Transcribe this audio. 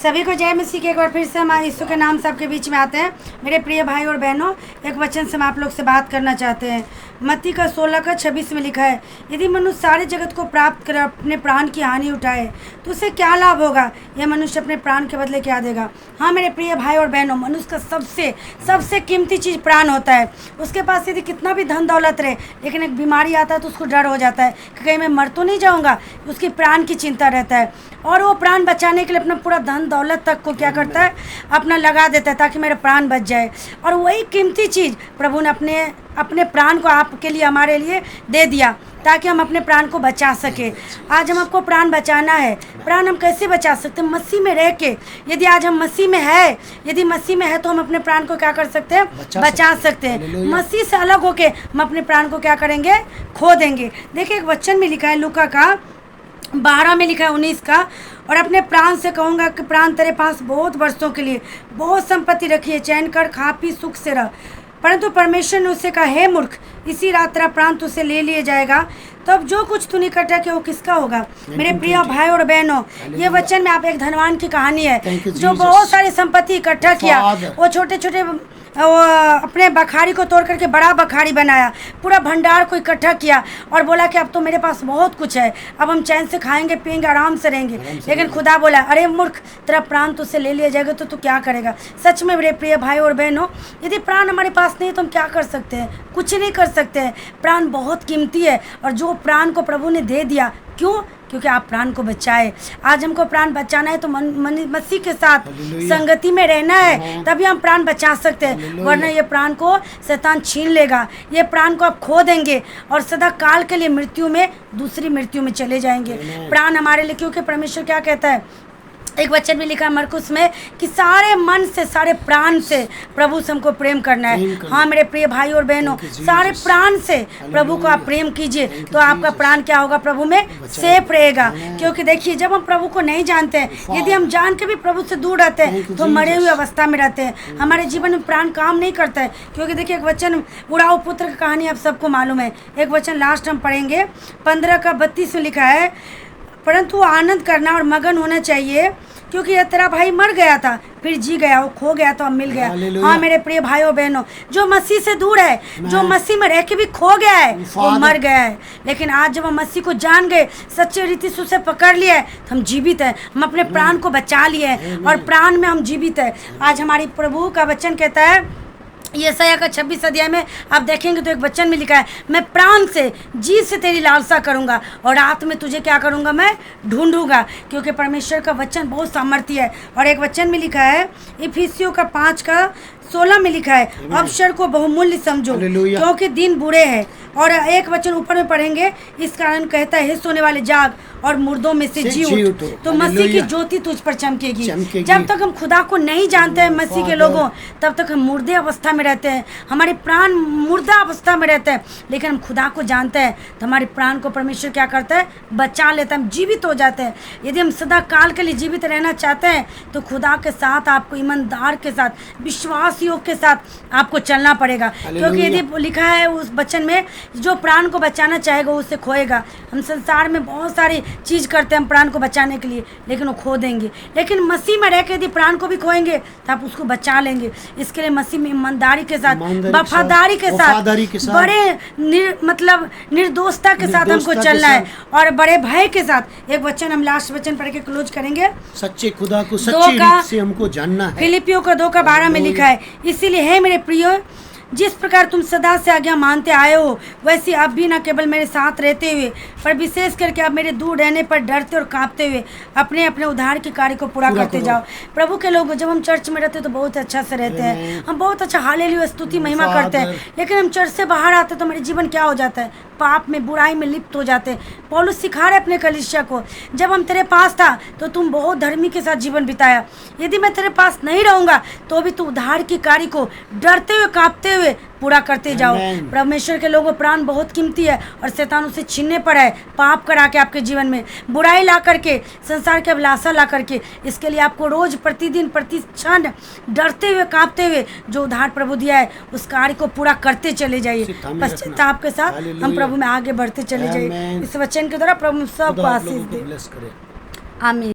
सभी को जय मसीह की। एक बार फिर से हम यीशु के नाम से आपके बीच में आते हैं। मेरे प्रिय भाई और बहनों, एक वचन से हम आप लोग से बात करना चाहते हैं। मत्ती का 16:26 में लिखा है, यदि मनुष्य सारे जगत को प्राप्त कर अपने प्राण की हानि उठाए तो उसे क्या लाभ होगा? यह मनुष्य अपने प्राण के बदले क्या देगा? हाँ मेरे प्रिय भाई और बहनों, मनुष्य का सबसे कीमती चीज़ प्राण होता है। उसके पास यदि कितना भी धन दौलत रहे, लेकिन एक बीमारी आता है तो उसको डर हो जाता है कि कहीं मैं मर तो नहीं जाऊँगा। उसकी प्राण की चिंता रहता है और वो प्राण बचाने के लिए अपना पूरा धन दौलत तक को क्या करता है, अपना लगा देता है ताकि मेरा प्राण बच जाए। और वही कीमती चीज़ प्रभु ने अपने प्राण को आपके लिए, हमारे लिए दे दिया ताकि हम अपने प्राण को बचा सके। आज हम आपको प्राण बचाना है। प्राण हम कैसे बचा सकते हैं? मसीह में रह के। यदि आज हम मसीह में है, यदि मसीह में है तो हम अपने प्राण को क्या कर सकते हैं? बचा सकते हैं। मसीह से अलग होके हम अपने प्राण को क्या करेंगे? खो देंगे। देखिए, एक वचन में लिखा है, लूका का 12 में लिखा है 19 का, और अपने प्राण से कहूँगा कि प्राण तेरे पास बहुत वर्षों के लिए बहुत संपत्ति रखी है, चैन कर खा पी सुख से रह। परंतु परमेश्वर ने उससे कहा, हे मूर्ख, इसी रात तेरा प्राण तुझसे ले लिया जाएगा, तब जो कुछ तूने इकट्ठा किया वो किसका होगा? मेरे प्रिय भाई और बहनों, ये वचन में आप एक धनवान की कहानी है जो बहुत सारी संपत्ति इकट्ठा किया। वो छोटे छोटे वो अपने बखारी को तोड़ करके बड़ा बखारी बनाया, पूरा भंडार को इकट्ठा किया और बोला कि अब तो मेरे पास बहुत कुछ है, अब हम चैन से खाएंगे पिएंगे आराम से रहेंगे। लेकिन खुदा बोला, अरे मूर्ख, तेरा प्राण तुझसे ले लिया जाएगा तो तू क्या करेगा? सच में मेरे प्रिय भाई और बहनों, यदि प्राण हमारे पास नहीं तो हम क्या कर सकते हैं? कुछ नहीं कर सकते हैं। प्राण बहुत कीमती है और जो प्राण को प्रभु ने दे दिया, क्यों? क्योंकि आप प्राण को बचाए। आज हमको प्राण बचाना है तो मसीह के साथ संगति में रहना है, तभी हम प्राण बचा सकते हैं। वरना ये प्राण को शैतान छीन लेगा, ये प्राण को आप खो देंगे और सदा काल के लिए मृत्यु में, दूसरी मृत्यु में चले जाएंगे। प्राण हमारे लिए, क्योंकि परमेश्वर क्या कहता है, एक वचन में लिखा है मरकुस में कि सारे मन से, सारे प्राण से प्रभु से हमको प्रेम करना है। हाँ मेरे प्रिय भाई और बहनों, सारे प्राण से प्रभु को आप प्रेम कीजिए तो आपका प्राण क्या होगा? प्रभु में सेफ रहेगा। क्योंकि देखिए, जब हम प्रभु को नहीं जानते हैं, यदि हम जान के भी प्रभु से दूर रहते हैं तो मरे हुए अवस्था में रहते हैं। हमारे जीवन में प्राण काम नहीं करता है। क्योंकि देखिए, एक वचन उड़ाऊ पुत्र की कहानी आप सबको मालूम है। एक वचन लास्ट हम पढ़ेंगे, 15:32 में लिखा है, परंतु आनंद करना और मगन होना चाहिए, क्योंकि यह तेरा भाई मर गया था फिर जी गया, वो खो गया तो अब मिल गया। हाँ मेरे प्रिय भाइयों बहनों, जो मसीह से दूर है, जो मसीह में रह के भी खो गया है, वो मर गया है। लेकिन आज जब हम मसीह को जान गए, सच्चे रीति से उसे पकड़ लिया है, तो हम जीवित हैं। हम अपने प्राण को बचा लिए हैं और प्राण में हम जीवित हैं। आज हमारी प्रभु का वचन कहता है, यशायाह का 26 अध्याय में आप देखेंगे तो एक वचन में लिखा है, मैं प्राण से, जी से तेरी लालसा करूंगा और रात में तुझे क्या करूंगा? मैं ढूंढूंगा। क्योंकि परमेश्वर का वचन बहुत सामर्थ्य है। और एक वचन में लिखा है, इफिसियों का 5:16 में लिखा है, अवसर को बहुमूल्य समझो क्योंकि दिन बुरे हैं। और एक वचन ऊपर में पढ़ेंगे, इस कारण कहता है, हे सोने वाले जाग और मुर्दों में से जी उठ, तो मसीह की ज्योति तुझ पर चमकेगी। जब तक हम खुदा को नहीं जानते हैं मसीह के लोगों, तब तक हम मुर्दे अवस्था में रहते हैं, हमारे प्राण मुर्दा अवस्था में रहते हैं। लेकिन हम खुदा को जानते हैं तो हमारे प्राण को परमेश्वर क्या करता है? बचा लेता है, हम जीवित हो जाते हैं। यदि हम सदा काल के लिए जीवित रहना चाहते हैं तो खुदा के साथ आपको ईमानदार के साथ, विश्वास योग के साथ आपको चलना पड़ेगा। क्योंकि यदि लिखा है उस वचन में, जो प्राण को बचाना चाहेगा उससे खोएगा। हम संसार में बहुत सारी चीज़ करते हैं हम प्राण को बचाने के लिए, लेकिन वो खो देंगे। लेकिन मसीह में रह के यदि प्राण को भी खोएंगे तो आप उसको बचा लेंगे। इसके लिए मसीह में ईमानदारी के साथ, वफादारी के साथ, बड़े मतलब निर्दोषता के साथ हमको चलना है और बड़े भय के साथ। एक वचन हम लास्ट वचन पढ़ के क्लोज करेंगे, सच्चे खुदा को सच्ची रीत से हमको जानना है। फिलिपियों का 2:12 में लिखा है, इसीलिए हे मेरे प्रियो, जिस प्रकार तुम सदा से आज्ञा मानते आए हो, वैसे अब भी न केवल मेरे साथ रहते हुए, पर विशेष करके अब मेरे दूर रहने पर डरते और कांपते हुए अपने अपने उद्धार के कार्य को पूरा करते जाओ। प्रभु के लोग, जब हम चर्च में रहते हैं तो बहुत अच्छा से रहते हैं, हम बहुत अच्छा हालेलुया स्तुति महिमा करते हैं। लेकिन हम चर्च से बाहर आते तो हमारे जीवन क्या हो जाता है? पाप में, बुराई में लिप्त हो जाते हैं। पौलुस सिखा रहे अपने कलीसिया को, जब हम तेरे पास था तो तुम बहुत धर्मी के साथ जीवन बिताया, यदि मैं तेरे पास नहीं रहूँगा तो भी तू उद्धार की कार्य को डरते हुए कांपते हुए पूरा करते जाओ। परमेश्वर के लोगों, प्राण बहुत कीमती है और शैतान उसे छीनने पर है, पाप करा के आपके जीवन में बुराई ला करके, संसार के अभिलाषा ला करके। इसके लिए आपको रोज, प्रतिदिन, प्रति क्षण डरते हुए कांपते हुए जो उद्धार प्रभु दिया है उस कार्य को पूरा करते चले जाइए। पश्चाताप के साथ हम प्रभु में आगे बढ़ते चले जाइए। इस वचन के द्वारा प्रभु सबको आशीष दे। आमीन।